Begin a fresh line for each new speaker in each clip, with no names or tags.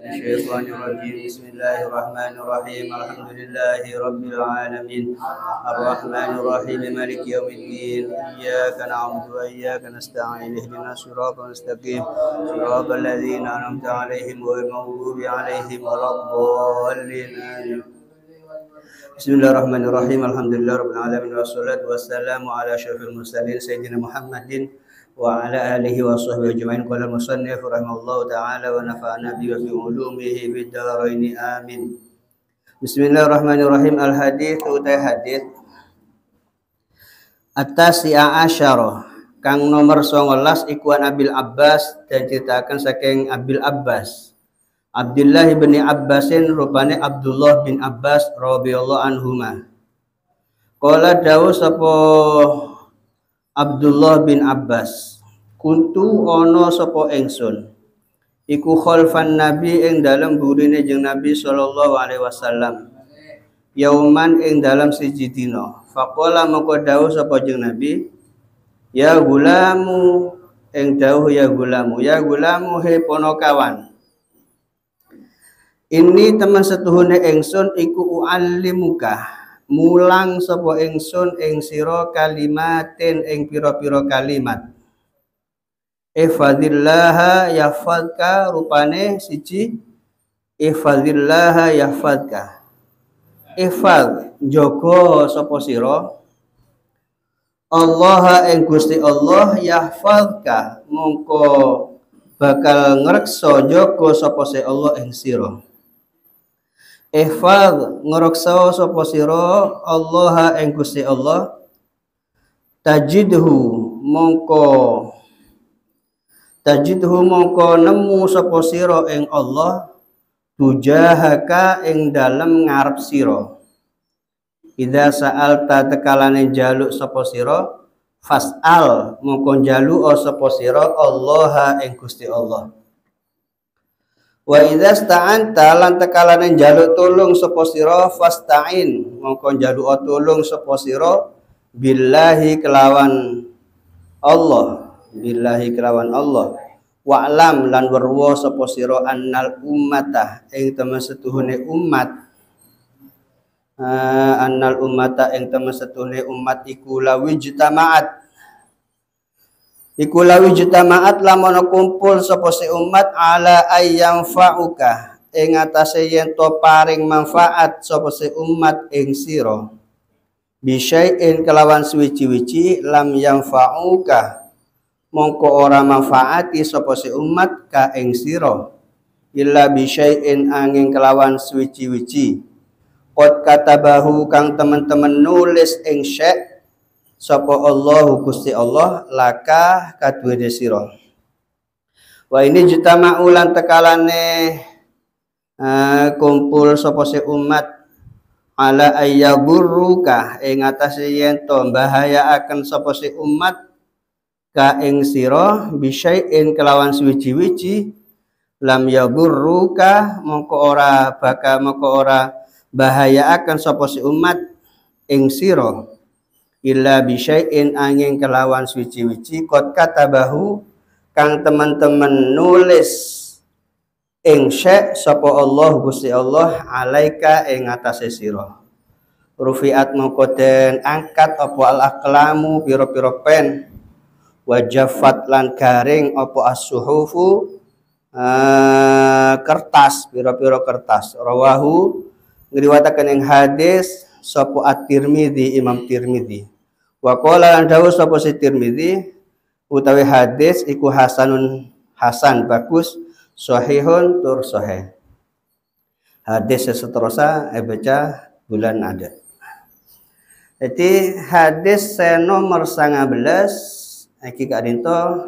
الشيطان الرجيم بسم الله الرحمن الرحيم الحمد لله رب العالمين الرحمن الرحيم مالك يوم الدين إياك نعبد وإياك نستعين اهدنا الصراط المستقيم صراط الذين أنعمت عليهم غير المغضوب عليهم ولا الضالين آمين بسم الله الرحمن الرحيم الحمد لله رب العالمين والصلاة والسلام على أشرف المرسلين سيدنا محمد wa ala alihi wa sahbihi ajma'in. Qala musannif rahimahullahu ta'ala wa nafa'ana bi wa bi ulumihi bid dharain amin. Bismillahirrahmanirrahim. Al hadits utai hadits at-tasi'a asyara kang nomor 19 ikuan Abil Abbas dan ceritakan saking Abil Abbas Abdullah bin Abbasin rupane Abdullah bin Abbas radhiyallahu anhuma. Qala dawu sapa Abdullah bin Abbas, kuntu ono sapa ingsun iku khalfan nabi ing dalam burine jeung Nabi sallallahu alaihi wasallam yauman ing dalam siji dina. Faqala moko dawuh sapa jeung Nabi, ya gulamu ing dawuh ya gulamu he ponokawan, ini teman setuhune ingsun iku uallimuka mulang sapa ingsun ing sira kalimatin ing pira-pira kalimat. Ihfazillaha yahfazka rupane siji ihfazillaha yahfazka. Ihfaz jaga sapa sira Allah ing Gusti Allah yahfazka mongko bakal ngreksa jaga sapa se Allah ing sira. Ihfaz ngreksa sapa sira Allah ing Gusti Allah tajidhu mongko nemu sapa sira ing Allah tujahaka ing dalem ngarep sira. Idza sa'alta tekalane jaluk sapa sira fas'al mongko jaluk sapa sira Allah ing Gusti Allah. Wa idza sta'anta lan tekalane njaluk tulung sapa sira fasta'in mongko njaluk tulung sapa sira billahi kelawan Allah wa'lam lan werwa sapa sira annal ummata ing temen setuhune umat iku lawi jutama'at lamun kumpul sapa se umat ala ayyam fa'uka ing atase yen to paring manfaat sapa se umat ing sira bisyai'in kelawan suwi-wiji lam yang fa'uka mongko ora manfaati sapa se umat ka ing sira illa bisyai'in angin kelawan suwi-wiji qad katabahu kang teman-teman nulis ing syai' sapa Allah Gusti Allah laka kaduwe sira. Wa ini jutama'u lan tekalane kumpul sapa se umat ala ayyaburruka ing atase yen to bahayaaken sapa se umat ka ing sira bisyai'in kelawan suwi-wiji lam yaburruka mongko ora bahayaaken sapa se umat ing sira illa bisyai'in angin kelawan suci-wici qad katabahu kang teman-teman nulis ing syai' sapa Allah Gusti Allah alaika ing atase sira. Rufiat mongko den angkat apa al aqlamu pira-pira pen wajafat lan garing apa as-suhufu kertas pira-pira kertas. Rawahu ngriwataken ing hadis sapa at-Tirmidzi Imam Tirmidzi. Wa qala lan dawuh sapa si Tirmidzi utawi hadis iku hasan bagus sahihun tur sahih. Hadis seterusnya baca bulan adat. Jadi hadis nomor 19 iki kadinto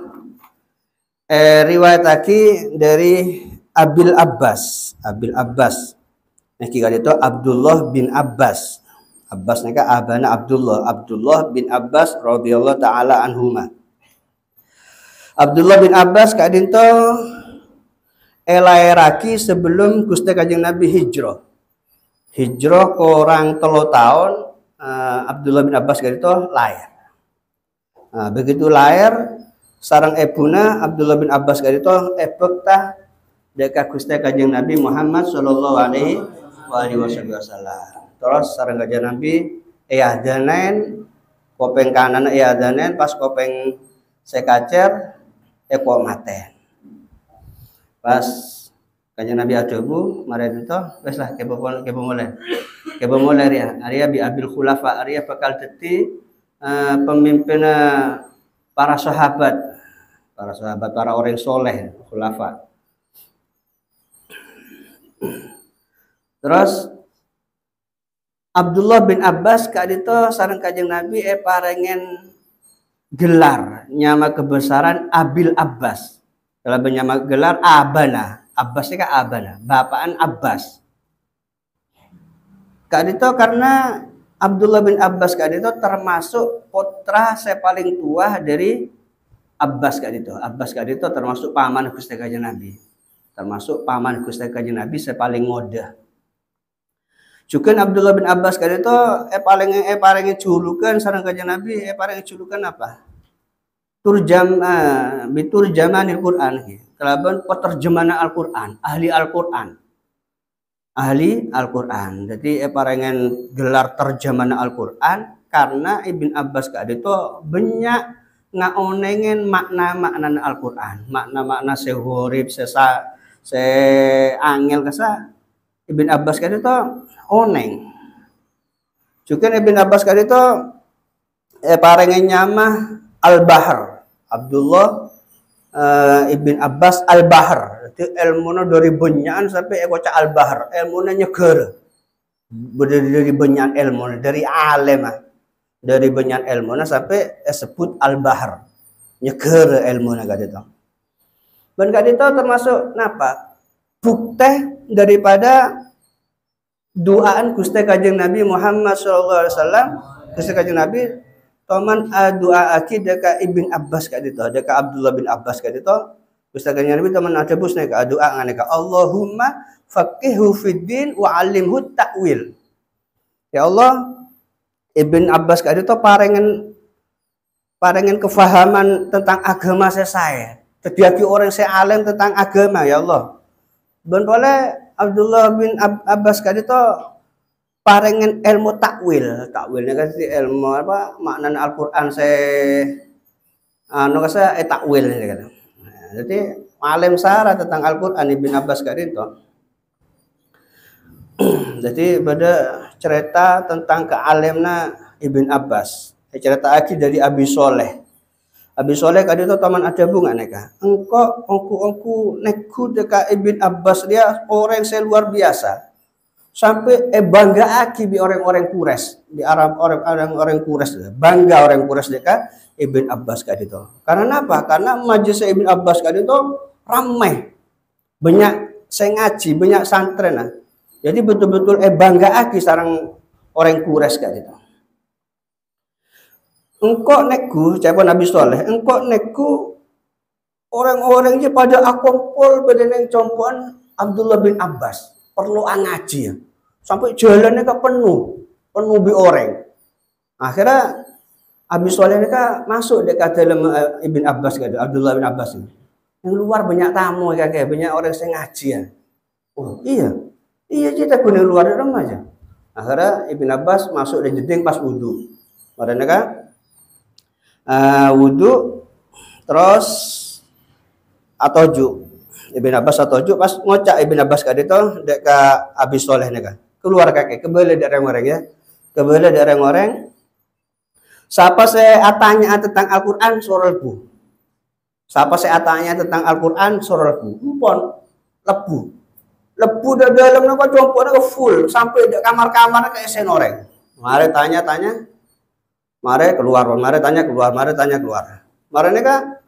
riwayat lagi dari Abil Abbas. Iki kadinto Abdullah bin Abbas. Abbas nika abana Abdullah bin Abbas radhiyallahu taala anhuma. Abdullah bin Abbas kadinto elairaki sebelum Gusti Kanjeng Nabi hijrah kurang 3 tahun. Abdullah bin Abbas kadinto lahir. Begitu lahir sareng ebuna Abdullah bin Abbas kadinto ebek tah deka Gusti Kanjeng Nabi Muhammad sallallahu alaihi wasallam. Terus sareng Kanjeng Nabi adanen kopeng kanan adanen pas kopeng sekacer kok maten. Pas Kanjeng Nabi adobu mare itu wis lah kebo mulai. Kebo mulai ya. Arya bi abil khulafa Arya bakal dadi pemimpin para sahabat, para orang soleh, khulafa. Terus Abdullah bin Abbas kadito sareng Kanjeng Nabi parengen gelar nyama kebesaran Abil Abbas. Kalau nyama gelar Abana, Abbas itu Abana, bapaan Abbas. Kadito karena Abdullah bin Abbas kadito termasuk putra saya paling tua dari Abbas kadito. Abbas kadito termasuk paman Gusti Kanjeng Nabi. Termasuk paman Gusti Kanjeng Nabi saya paling ngoda. Juga Abdullah bin Abbas kadito paling julukan sareng Kanjeng Nabi paling julukan apa? Biturjamanil Quran. Kelaban peterjemahan Al-Qur'an, ahli Al-Qur'an. Ahli Al-Quran. Jadi parengen gelar terjemahan Al-Quran karena Ibn Abbas kadito banyak ngaonengen makna-makna Al-Quran, makna-makna sehurip angel kasa Ibn Abbas kadito oneng. Juga Ibn Abbas kadito parengen nyama Al-Bahr. Abdullah Ibn Abbas Al-Bahr. Itu ilmunya dari benyaan sampai ekoca Al-Bahr. Ilmunya nyeger. Dari benyaan ilmu, dari alim. Dari benyaan ilmunya sampai sebut Al-Bahr. Nyeger ilmunya kadito. Dan kadito termasuk napa? Bukti daripada doaan Gusti Kanjeng Nabi Muhammad SAW. Gusti Kanjeng Nabi Toman doa aki deka Ibn Abbas kadito, deka Abdullah bin Abbas kadito. Gusti Kanjeng Nabi teman ada bus neka doa nganeka Allahumma faqihhu fiddin wa 'allimhu ta'wil. Ya Allah, Ibn Abbas kadito parengen kefahaman tentang agama saya. Jadi orang saya alim tentang agama ya Allah. Ben boleh Abdullah bin Abbas kadito parengen ilmu takwil. Takwilnya kan ilmu apa makna Al-Qur'an kasa takwil ini kan. Nah, jadi alim sara tentang Al-Qur'an Ibn Abbas kadito. Jadi pada cerita tentang kealimna Ibn Abbas. Cerita lagi dari Abi Soleh. Abi Soleh kadito taman ada bunga neka. Engkau neku deka Ibn Abbas dia orang yang luar biasa. Sampai bangga aki di orang-orang Quraisy, di Arab orang-orang Quraisy, bangga orang Quraisy deka Ibn Abbas kadito. Karena apa? Karena majelis Ibn Abbas kadito ramai, banyak saya ngaji, banyak santren. Jadi betul-betul bangga aki sarang orang Quraisy kadito. Engkau neku, siapa Nabi Soleh, engkau neku orang-orangnya pada akumpul bedeneng compoan Abdullah bin Abbas. Perlu ngaji ya. Sampai jalannya ke penuh bi orang. Akhirnya Abi Soleh ini masuk dekat dalam Ibn Abbas gitu, Abdullah bin Abbas ini. Yang luar banyak tamu kayak banyak orang yang ngaji ya. Oh iya kita guna luar di rumah aja. Akhirnya Ibn Abbas masuk dan jeding pas wudhu. Mereka wudhu terus atoju. Ibn Abbas atoju pas ngocak Ibn Abbas kadito dek ka Abi Soleh neka keluar kakek kebele dari orang ya kebele dari orang siapa saya tanya tentang Al-Quran surah lebu siapa saya tanya tentang Al-Quran surah lebu lebu dari dalam napa componya full sampai di kamar-kamar kayak senoreng mari tanya mari keluar mari tanya keluar mari neka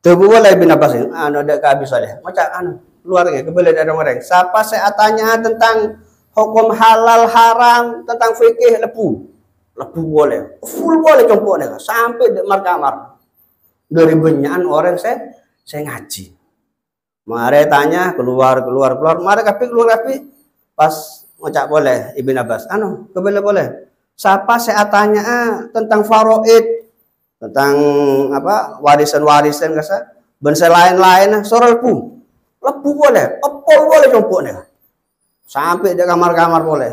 Tebu boleh Ibn Abbas ini, dek Abi Soleh. Macam keluarnya kebeli dari orang. Siapa saya tanya tentang hukum halal haram, tentang fikih lepu boleh, full boleh compoknya sampai di kamar. Dari banyak orang saya ngaji. Mari tanya keluar. Mari keluar pas ngocak boleh Ibn Abbas. Kebeli boleh. Siapa saya tanya tentang faraid tentang apa warisan kasa bangsa lain-lain sorolpu lebu boleh, epol boleh compoknya. Sampai di kamar-kamar boleh.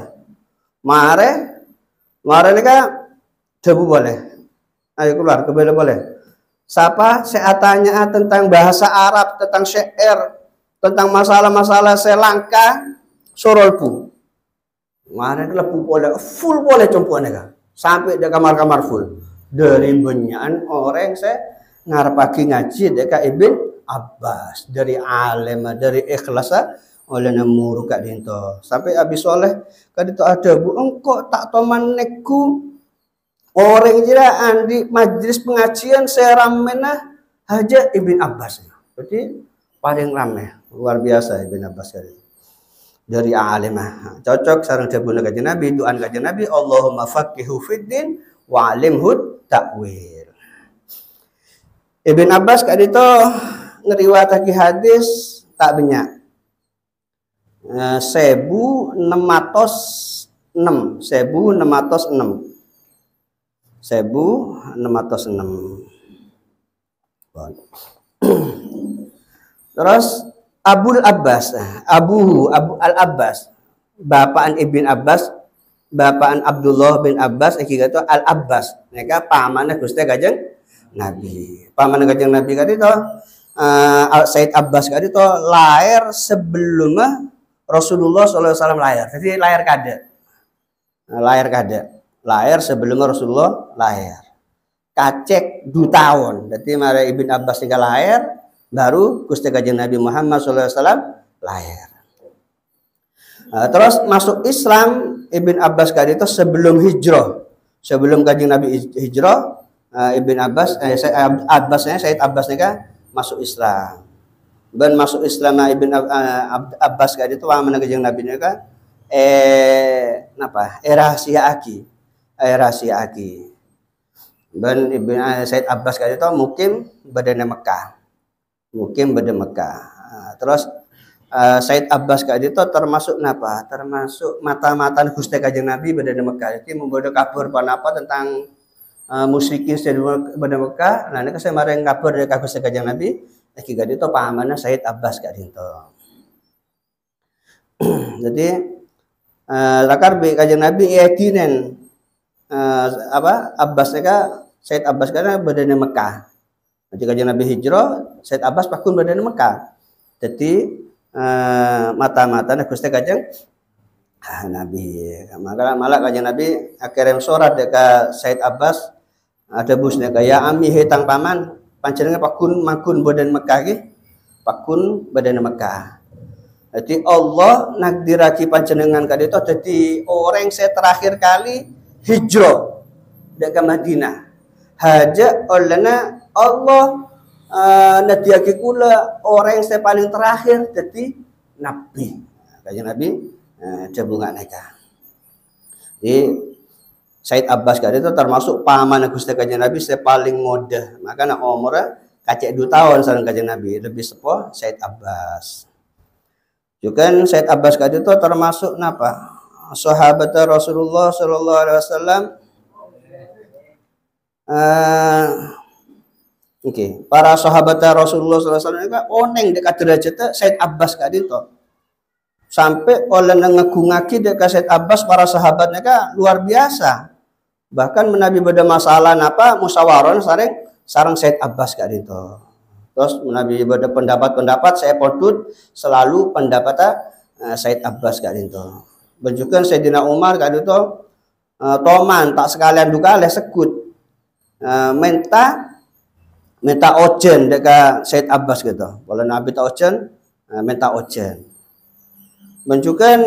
Mare ini kan debu boleh. Ayo keluar, kembali boleh. Siapa saya tanya tentang bahasa Arab, tentang syair, tentang masalah-masalah Selangka, sorolpu. Mare lebu boleh, full boleh compoknya kan. Sampai di kamar-kamar full. Dari benyan orang saya ngarep pagi ngaji dekat Ibn Abbas, dari alim, dari ikhlas oleh nemuru kak dinto. Sampai habis oleh kak dinto ada bu engkau tak toman neku orang jiraan di majlis pengajian saya ramena haja Ibn Abbas. Jadi paling ramai, luar biasa Ibn Abbas kali. Dari alimah cocok sarang jabuna kajian Nabi, doan kajian Nabi, Allahumma faqihu fiddin wa alimhu ta'wil. Ibn Abbas kali itu ngeriwayatake hadis tak banyak. 1606 Terus Abu Al-Abbas, bapaan Ibn Abbas, bapaan Abdullah bin Abbas, iki kata Al-Abbas. Mereka pamannya Gusti Kanjeng Nabi. Paman Kanjeng Nabi kali itu Said Abbas kali itu lahir sebelum Rasulullah SAW lahir. Jadi lahir kada. Lahir sebelum Rasulullah lahir. Kacek 2 tahun. Jadi mari Ibn Abbas tinggal lahir, baru Gusti Kanjeng Nabi Muhammad SAW lahir. Terus masuk Islam Ibn Abbas kali itu sebelum hijrah. Sebelum Kanjeng Nabi hijrah, Ibn Abbas, Said Abbas kan masuk Islam. Dan masuk Islam Ibn Abbas kali itu mana Kanjeng Nabi kan rahasia aki. Dan Ibn Said Abbas kali itu mungkin badan Mekah. Terus Said Abbas kali itu termasuk termasuk mata-mata Gusti Kanjeng Nabi badan Mekah. Jadi membawa kabar apa tentang musyrikin badan Mekah. Nah ini saya marang kabar dari Gusti Kanjeng Nabi. Iki kali itu pahamannya Said Abbas kali itu. Jadi lakar be Kanjeng Nabi yatinen Abbas Said Abbas karena badan Mekah. Nanti Kanjeng Nabi hijrah, Said Abbas pakun badan Mekah. Jadi mata-mata Gusti Kanjeng Nabi. Maka malah Kanjeng Nabi kirim surat dekat Said Abbas ada busnya kaya ami hetang paman panjenengan pakun badan Mekah ge. Pakun badan Mekah. Jadi Allah nakdiraki panjenengan kali itu jadi orang saya terakhir kali hijrah dekat Madinah. Haja olehna Allah nadiaki kula orang yang paling terakhir jadi Nabi. Kanjeng Nabi jabungan mereka. Jadi Said Abbas kali itu termasuk paman Gusti Kanjeng Nabi saya paling muda. Makanya umurnya kacek 2 tahun sareng Kanjeng Nabi, lebih sepuh Said Abbas. Juga Said Abbas kali itu termasuk sahabat Rasulullah sallallahu alaihi wasallam. Para sahabat Rasulullah SAW kan oneng dekat derajatnya Said Abbas kali itu sampai oleh ngegungaki dekat Said Abbas para sahabatnya kan luar biasa, bahkan menabi pada masalah musyawarah sarang Said Abbas kali itu. Terus menabi pada pendapat saya potut selalu pendapat Said Abbas kali itu. Benjukan Sayyidina Umar kali itu toman tak sekalian duka oleh sekut minta ojen dekat Said Abbas gitu. Kalau Nabi tak ojen, minta ojen. Menunjukkan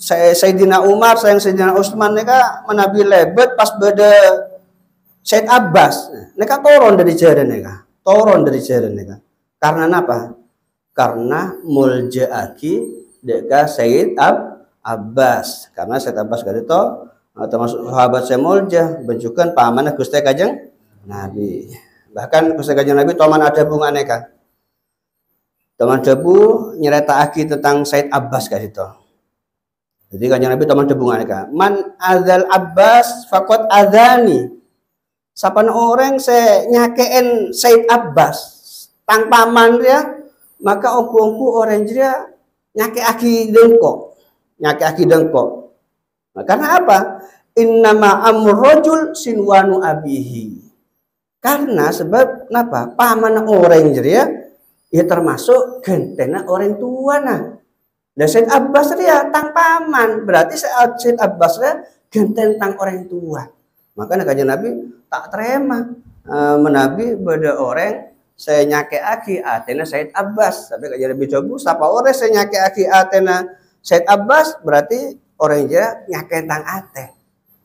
Sayyidina Umar, Sayyidina Utsman mereka menabi lebet pas beda Said Abbas. Mereka turun dari jalan mereka. Karena apa? Karena muljaaki dekat Said Abbas. Karena Said Abbas kali itu termasuk sahabat saya mulja, menunjukkan pamannya Gusti Kanjeng Nabi. Bahkan Gusti Kanjeng Nabi toman ada bunga neka. Toman debu nyerita aki tentang Said Abbas kali itu. Jadi Kanjeng Nabi toman debu neka. Man adzal Abbas faqad adzani. Sapan orang saya nyakein Said Abbas tang paman dia maka ongku orang jeria nyake aki dengkok. Nah, karena apa? Innama amrojul sinwanu abihi. Karena sebab kenapa? Paman orang jeria ya termasuk gentena orang tua nah. Dan Said Abbas dia tang paman, berarti Said Abbas dia genten tang orang tua. Makanya kajian Nabi tak terima menabi pada orang saya nyake aki atena Said Abbas. Tapi kajian Nabi coba siapa orang saya nyake aki atena Said Abbas, berarti orang dia nyake tang ate.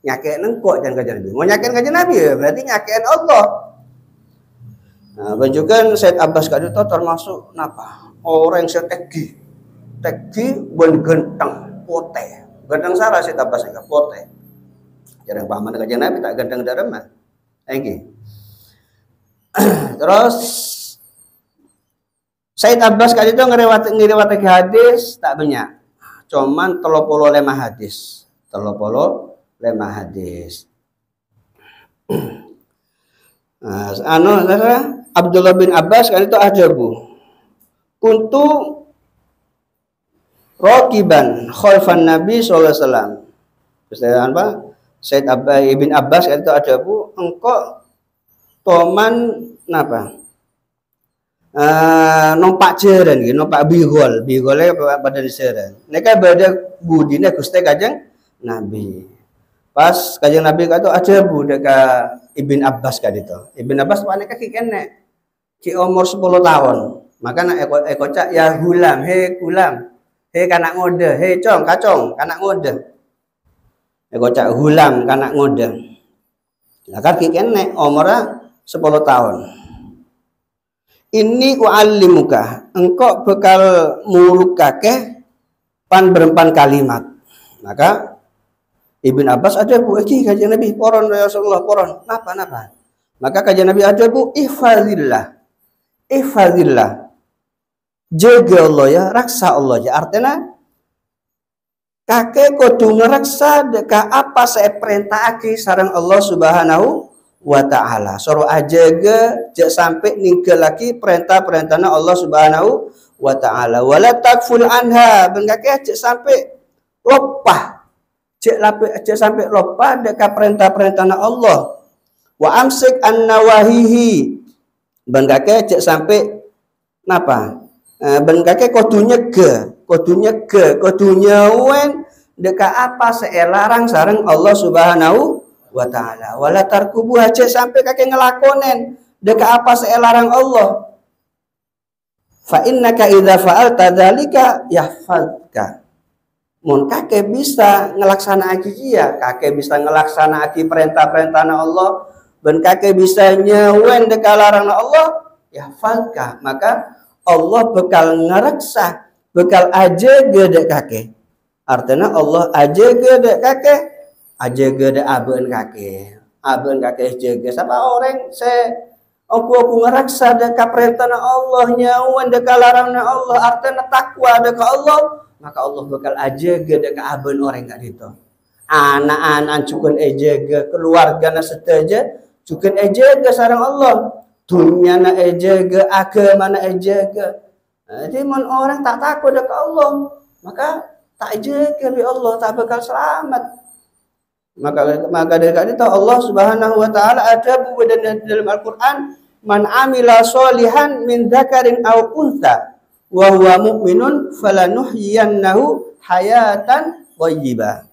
Nyake nengkok jangan kajian Nabi. Mau nyake kajian Nabi ya berarti nyakein Allah. Nah, benjukan Said Abbas kali itu termasuk napa? Orang yang tegi ben genteng pote. Genteng salah Said Abbas enggak pote. Jarang paman kajian Nabi tak genteng darem mah. Iki. Terus Said Abbas kali itu ngeriwayat hadis tak banyak. Cuman 35 hadis. 35 hadis. Nah, Abdullah bin Abbas kali itu ajabu. Kuntu raqiban khalfan Nabi sallallahu alaihi wasallam. Terus apa? Said ibn Abbas kali itu ajabu, engkau toman napa? Numpak jeren gitu, numpak bigolnya pada diseren. Neka bada budine Gusti Kanjeng Nabi. Pas Kanjeng Nabi kata ajabu deka Ibn Abbas kali itu. Ibn Abbas paneka kikene. Ki umur 10 tahun. Makanya ekocak ya gulam, he kanak ngode, he kacong, kanak ngode. Ekocak gulam kanak ngode. Lah kan kikene umurnya 10 tahun. Ini u'allimuka, engkau bekal muruk kakek pan berempan kalimat. Maka Ibn Abbas ada bu, kajian Nabi poron ya Rasulullah poron, napa. Maka kajian Nabi ada bu, ihfazillah, jaga Allah ya, raksa Allah ya. Artinya kakek kudu ngeraksa deka apa saya perintah aki sareng Allah Subhanahu wa ta'ala. Suruh ajaga jak sampai ninggal lagi perintah-perintahna Allah Subhanahu wa ta'ala. Wala takful anha, ben kakek jak sampai lupa. Jak sampai lupa deka perintah-perintahna Allah. Wa amsik an-nawahihi. Ben kakek jak sampai napa? Ben kakek kudu nyawen deka apa seelarang sareng Allah Subhanahu wa ta'ala. Wala tarkubu aja sampai kakek ngelakonen deka apa seelarang Allah. Fa innaka idza fa'alta dzalika yahfazka. Mun kakek bisa ngelaksana dia, kakek bisa ngelaksana perintah-perintahna Allah, ben kakek bisa nyewen deka larangna Allah, yahfazka. Maka Allah bekal ngereksa, bekal aja gede kakek. Artinya Allah aja gede kakek, aja gede aben kakek jaga. Siapa orang aku ngereksa deka perintahna Allah, nyawan deka larangna Allah, artinya takwa deka Allah, maka Allah bekal aja gede ke aben orang gak itu. Anak-anak cukun ejaga, keluargana seteja cukun ejaga sareng Allah. Dunia na ejaga, agama na ejaga. Jadi mon orang tak takut dekat Allah, maka tak jaga bi Allah, tak bakal selamat. Maka dari itu Allah Subhanahu wa taala ada dalam Al-Qur'an, man amila sholihan min dzakarin aw untha wa huwa mu'minun falanuhyiyannahu hayatan thayyibah.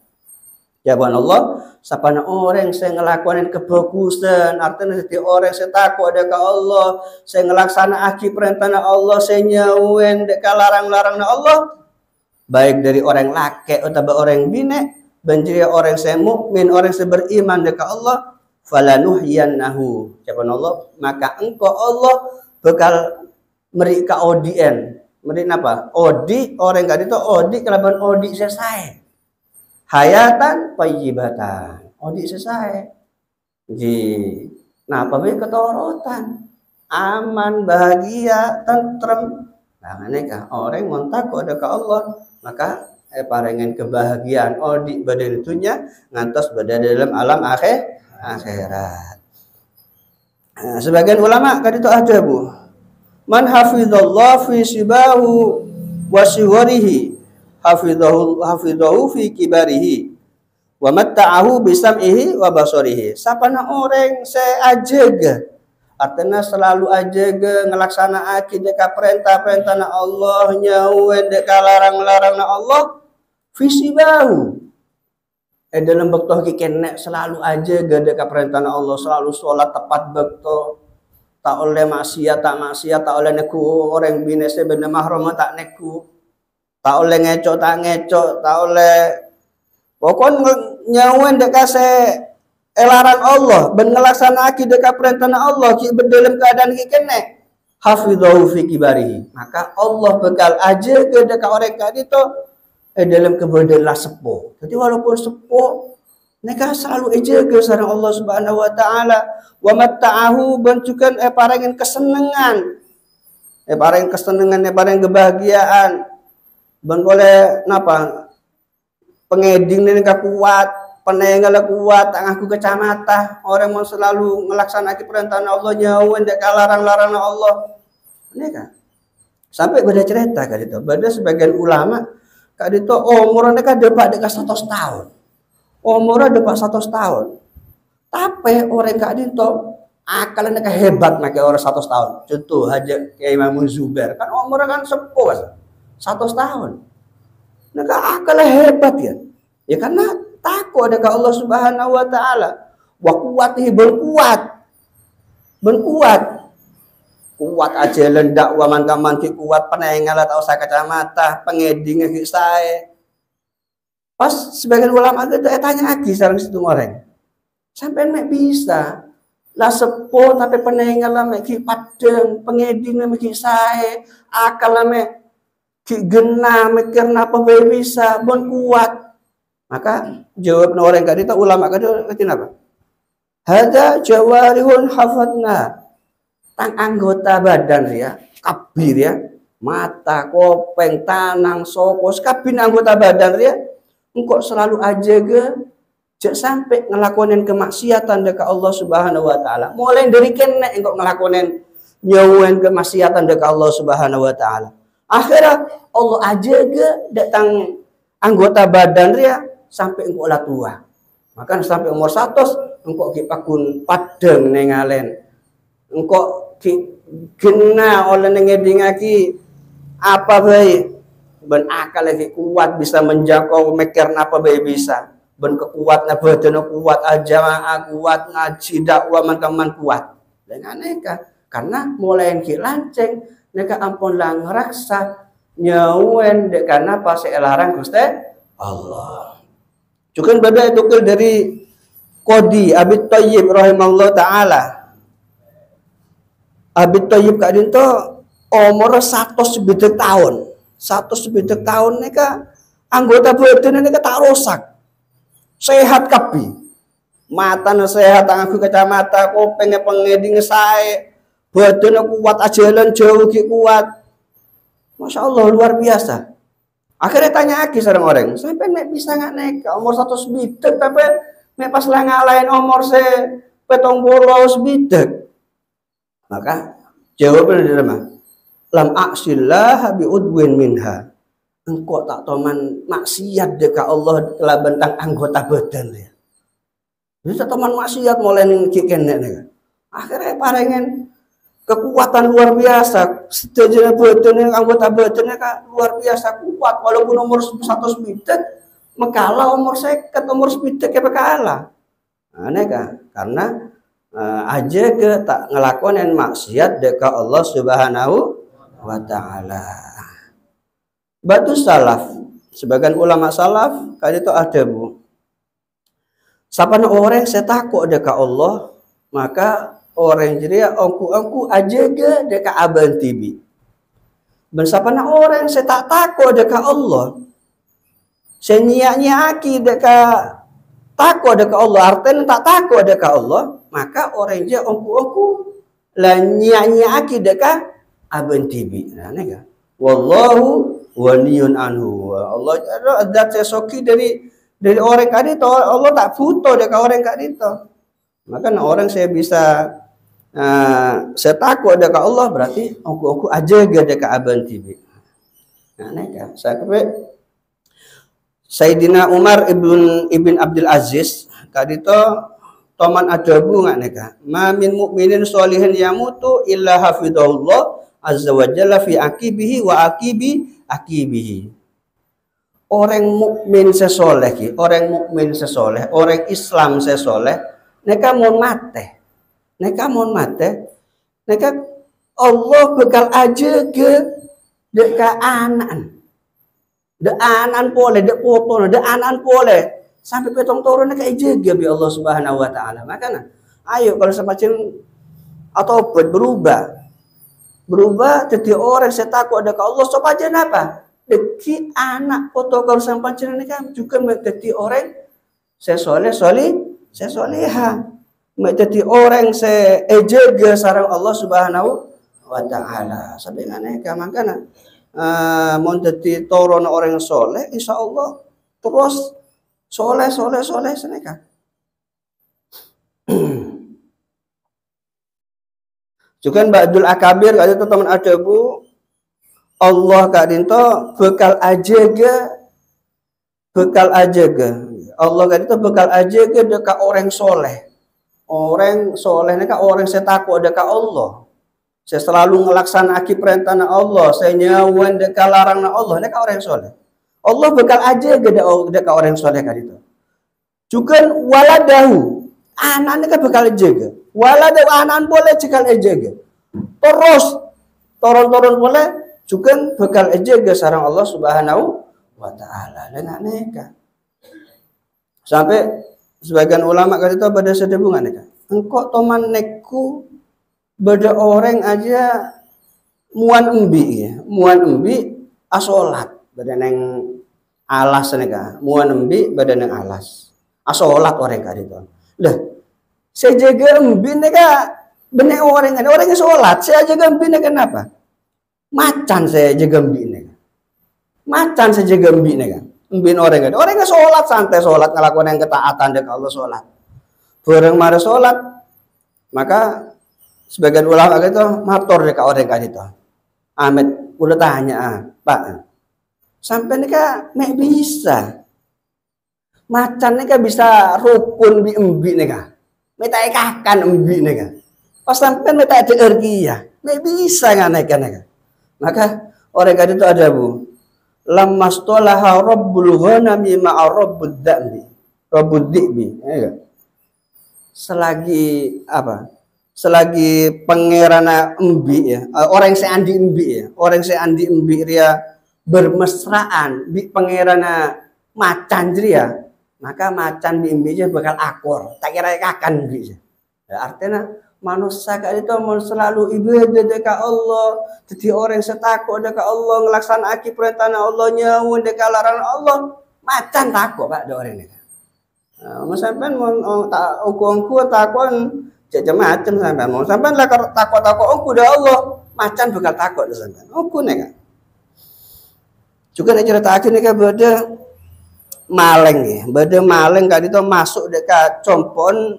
Jawaban Allah, sapana orang saya ngelakuin kebagusan, artinya setiap orang saya takut dekat Allah, saya ngelaksana perintahna Allah, saya nyawen dekat larang-larangna Allah, baik dari orang laki atau orang bine, banjir orang saya mukmin, orang saya beriman dekat Allah, falanuhyiyannahu. Jawaban Allah, maka engkau Allah bakal meri ka odien, meri apa? Odi orang gak itu odi kelaban odi selesai. Hayatan thayyibatan. Odi selesai. Nah, apa ketorotan? Aman, bahagia, tentrem. Nah, aneka orang mau takut ada ke Allah, maka parengen kebahagiaan odi badan itunya ngantos pada dalam alam akhirat. Nah, sebagian ulama kan itu ada bu. Man hafizallah fi sibahu wa siwarihi hafizahu fi kibarihi wa matta'ahu bisam'ihi wa basarihi. Sapana orang seajega artinya selalu ajaga ngelaksana deka perintah-perintah na Allah, nyawen deka larang-larang na Allah, visi bahu dalam bektoh kikenek selalu ajaga deka perintah na Allah, selalu sholat tepat bektoh, tak oleh maksiat tak oleh neku orang binese benda mahram tak neku, tak oleh ngecok tak oleh pokon nyawen deka se larang Allah ben ngelaksanakan deka perintah Allah ki dalam keadaan ki kene hafizahu fi kibarihi, maka Allah bekal aja ke deka orang kadi to dalam kebedelah sepuh. Jadi walaupun sepuh mereka selalu aja ke sareng Allah Subhanahu wa taala wa matta'ahu bentukan parengin kesenangan pareng kebahagiaan ben boleh napa pengeding ini kuat penenggal kuat aku kecamata orang mau selalu melaksanakan perintah Allah nyawen dek larang-larang Allah ini kan sampai beda cerita kan itu beda sebagian ulama kan itu umurnya kan depak dekat 100 tahun umurnya depak 100 tahun tapi orang kan itu akalnya kan hebat makanya orang 100 tahun contoh aja kayak Imam Zubair kan umurnya kan sepuh 100 tahun nah akalnya hebat ya karena takut ada ke Allah Subhanahu wa taala. Wa kuwatihi berkuat aja lendak wa man ki kuat penengal atau sa kacamata pengeding ki sae. Pas sebagian ulama itu tanya lagi sareng situ orang. Sampai mek bisa lah sepo tapi penengal mek ki padeng pengeding mek ki sae akal mek ki genah mikir napa bae bisa bon kuat. Maka jawab orang kali itu ulama kali apa? Hada jawarihun hafadna tang anggota badan ya kabir ya mata kopeng tanang sokos kabin anggota badan ya engkau selalu aja jek sampai ngelakonin kemaksiatan dekat Allah Subhanahu wa taala mulai dari kene engkau ngelakonin nyawen kemaksiatan dekat Allah Subhanahu wa taala akhirnya Allah aja datang anggota badan ya sampai engkau lah tua, maka sampai umur 100 engkau kipakun padeng nengalen, engkau kena oleh nengedingaki apa baik, ben akal lagi kuat bisa menjangkau mikir apa baik bisa, ben kekuatan badan kuat aja kuat ngaji dakwah teman kuat, dengan neka karena mulai yang lanceng neka ampun lang raksa nyawen dek karena pas larang Gusti Allah. Juga beda itu dari Qadi Abi Thayyib rahimahullah taala. Abi Thayyib kadin to umur 100 tahun. 100 tahun nika anggota badan nika tak rusak. Sehat kabeh. Matane sehat aku kacamata kopeng pengeding sae. Badan kuat ajalan jauh ki kuat. Masya Allah luar biasa. Akhirnya tanya lagi sareng orang, sampai mek bisa nggak neka umur 100 bitek tapi mek pas lah ngalahin umur se 70 bitek. Maka jawabannya dari mana? Lam aksillah bi udwin minha. Engkau tak toman maksiat dekat Allah telah bentang anggota badan ya. Bisa toman maksiat mulai kiken nek. Akhirnya parengen kekuatan luar biasa setuju badan anggota badannya kan luar biasa kuat walaupun umur 100 bitek mekalah umur 50 umur 10 kayak kalah aneh kan karena aja ke tak ngelakuin maksiat dekat Allah Subhanahu wa taala. Batu salaf sebagian ulama salaf kali itu ada bu sapana orang saya takut dekat Allah maka orang jadi angku aja ke dekat aban tibi. Bersapana orang saya tak takut dekat Allah. Saya niat-niaki dekat takut dekat Allah. Artinya tak takut dekat Allah. Maka orang je angku lah niat-niaki dekat aban tibi. Nah, ni kan. Wallahu waliyun anhu. Allah ada sesoki dari orang kadito. Allah tak butuh dekat orang kadito. Maka orang saya bisa saya takut ada ke Allah berarti aku aja gede ke aban tibi. Nah, neka saya kepe Sayyidina Umar ibn Abdul Aziz kadito toman ajabu nggak neka. Ma min mu'minin sholihin yamutu illa hafidhahullah azza wa jalla fi akibihi wa akibihi. Orang mukmin sesoleh ki, orang mukmin sesoleh, orang Islam sesoleh, neka mon mate. Neka Allah bekal aja ke deka anan. De anan boleh, de foto, de anan boleh. Sampai petong turun neka aja bi Allah Subhanahu wa taala. Makanya ayo kalau semacam atau berubah jadi orang saya takut ada ke Allah coba aja apa? Deki anak foto kalau sampai ini kan juga menjadi orang saya soleha menjadi orang saya ejaga sarang Allah Subhanahu wa taala. Sampai ngane ka mangkana mau jadi toron orang soleh insya Allah terus soleh seneka. Juga Ba'dul Akabir kali itu teman ada bu Allah kak dinto bekal aja Allah kak dinto bekal aja dekat orang soleh neka orang saya takut dekat Allah saya selalu ngelaksanakan perintah Allah saya nyawan dekat larang Allah neka orang soleh Allah bekal aja dekat orang soleh kak dinto juga waladahu anak neka bekal aja waladahu anak boleh cikal aja terus toron boleh juga bekal ejaga sarang Allah Subhanahu wa taala dengan neka. Sampai sebagian ulama kata itu pada sedebungan neka. Engkau toman neku beda orang aja muan embi asolat beda neng alas neka. Muan embi beda neng alas. Asolat orang kata itu. Lah saya jaga embi neka bener orangnya sholat saya jaga embi neka kenapa? Macan saya jaga mbine. Macan saya jaga mbine kan. Mbin orangnya sholat santai sholat ngelakuin yang ketaatan dekat Allah sholat. Bareng mari sholat maka sebagian ulama itu matur dekat orang kan itu. Ahmed udah tanya Pak. Sampai nika mek bisa. Macan nika bisa rukun bi embi nika. Meta ikakan embi nika. Pas sampai meta ada ergia. Mek bisa nganeka. Maka orang kata itu ada bu lamastolaha rabbul ghanami ma'a rabbud da'bi rabbud di'bi selagi pangerana embi ya orang seandi embi dia bermesraan di pangerana macan dia maka macan di embi bakal akur tak kira akan embi artinya manusia itu mau selalu ibadah dekat Allah jadi orang setakut dekat Allah ngelaksanakan perintah Allah nyawun dekat larangan Allah macan takut pak ada orang ini sampean mau ongku takut macam sampean mau sampean lah takut ongku dah Allah macan bakal takut sampean ongku nih juga nih cerita akhirnya kan beda maling kan itu masuk dekat compon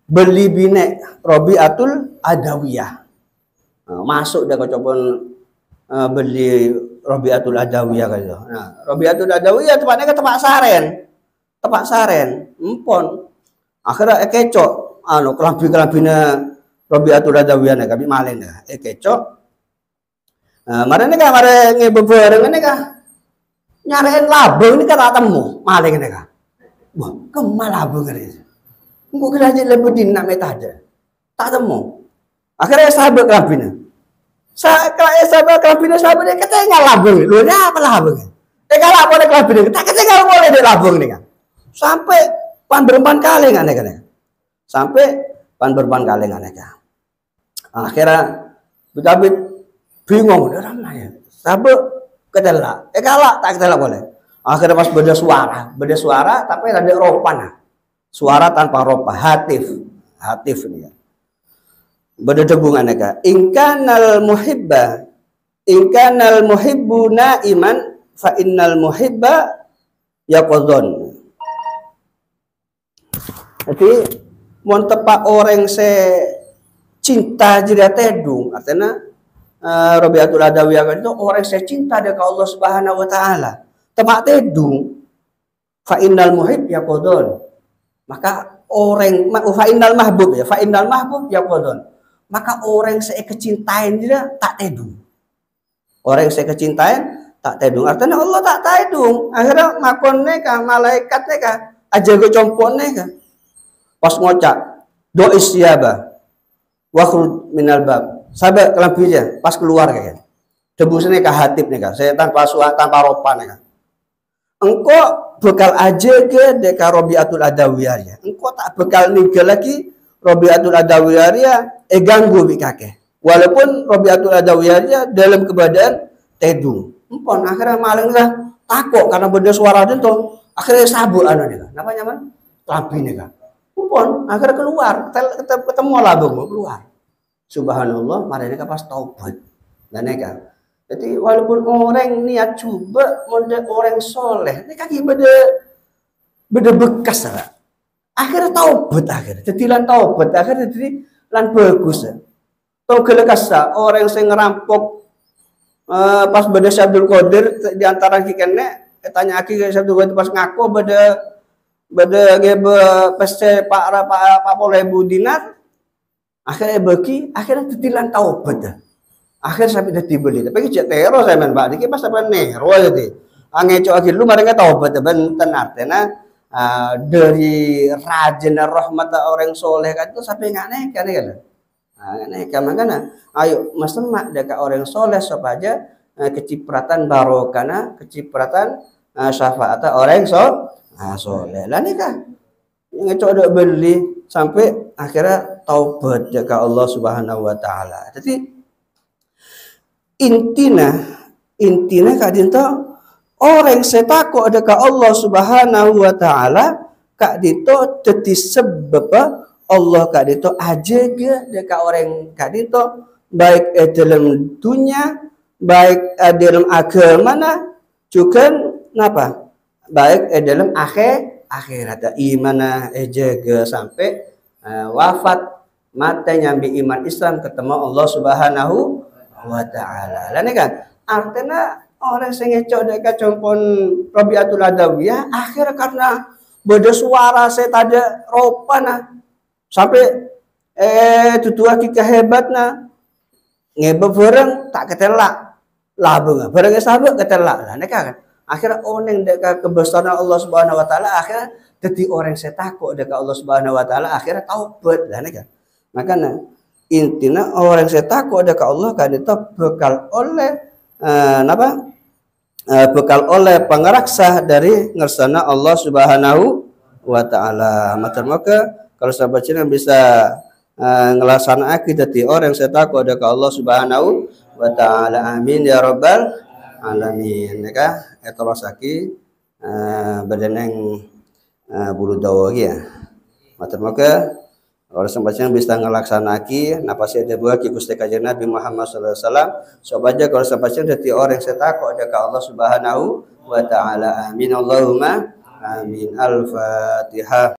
beli bine Robiatul Adawiyah masuk dah kocopon beli Robiatul Adawiyah kan itu. Nah, Robiatul Adawiyah tempatnya ke tempat saren empon akhirnya kecok kelambi-kelambina Robiatul Adawiyah nih kami malin dah kecok mari nih ngebebereng ini kah nyariin labung ini kan temu maling ini kah wah kemal labung ini engkau kira aja lebih dinak metaja tak temu akhirnya sahabat kelabina sahabat dia katanya labung lu ini apa labung kalau boleh kelabina tak katanya boleh dia labung nih kan sampai pan berempat kali nggak nih kan akhirnya David bingung udah ramai sahabat kedela kalau tak kedela boleh akhirnya pas beda suara tapi ada ropan suara tanpa ropa hatif ini ya beda hubungannya kak ingkanal muhibbu naiman fa innal muhibba yaqdhon jadi mon tepak orang se cinta jadi tedung artinya Rabi'atul Adawiyah itu orang saya cinta dengan Allah Subhanahu wa taala. Temak tedung fa innal muhib yaqudun. Maka orang fa innal mahbub ya, fa innal mahbub yaqudun. Maka orang saya kecintain dia tak tedung. Orang saya kecintain tak tedung. Artinya Allah tak tedung. Akhirnya makonnya kah malaikatnya kah aja gue compone kah. Pas ngocak do isyaba wa khruj minal bab. Sahabat kelampinya pas keluar kayak debusnya ke hatib nih kan saya tanpa suat tanpa ropan nih kan engkau bekal aja ke deka Rabi'atul Adawiyah ya engkau tak bekal niga lagi Rabi'atul Adawiyah ya ganggu bi kakek walaupun Rabi'atul Adawiyah ya dalam keadaan tedung empon akhirnya maling lah takut karena beda suara itu akhirnya sabuk anu nih kan apa nyaman lampi nih kan empon akhirnya keluar ketemu lah bang keluar. Subhanallah, mereka pas taubat. Dan mereka. Jadi walaupun orang niat coba model orang soleh, mereka beda bekas lah. Akhirnya taubat akhirnya. Jadi lan taubat akhirnya jadi lan bagus. Tau gelekasa orang yang ngerampok pas beda Syabdul Qadir di antara kikene tanya aki Syabdul Qadir pas ngaku beda gebe peste Pak Polebu dinar. Akhirnya bagi akhirnya tetilan taubat akhirnya sampai dah dibeli tapi kecil teror saya main pak dikit pas sampai nero jadi angeco akhir lu mereka taubat benten artinya dari rajin rahmat orang soleh kan itu sampai nggak naik kan nggak naik makanya ayo mas temak dekat orang soleh supaya kecipratan barokana kecipratan syafaat orang soleh lah nikah ngeco ada beli sampai akhirnya taubat jaga Allah Subhanahu wa taala. Jadi intina kadinto orang setako adaka Allah Subhanahu wa taala kak dito dadi sebab Allah kak dito aja ge deka orang kak dito baik dalam dunia baik dalam agama juga napa baik dalam akhirat iman jaga sampai wafat mata nyambi iman Islam ketemu Allah Subhanahu wa taala. Lah kan artinya orang sing ngecok deka compon Rabi'atul Adawiyah akhir karena beda suara saya tada ropan sampai tutua kita hebatna ngebe bareng tak ketelak labung bareng sahabat ketelak lah kan akhirnya orang dekat kebesaran Allah Subhanahu wa taala akhirnya jadi orang saya takut dekat Allah Subhanahu wa taala akhirnya taubat lah kan. Makanya intinya orang saya takut dekat Allah kan itu bekal oleh bekal oleh pengeraksa dari ngersana Allah Subhanahu wa taala. Maka kalau sahabat Cina bisa ngelaksanakan jadi orang saya takut dekat Allah Subhanahu wa taala. Amin ya rabbal alamin. Ya etorosaki badaneng bulu dawa ya. Maka orang sembacanya bisa ngelaksanaki napasnya ada buah Gusti Kanjeng Nabi Muhammad sallallahu alaihi wasallam supaya kalau sembacanya jadi orang yang takut ada ke Allah Subhanahu wa taala. Amin Allahumma amin. Al-Fatihah.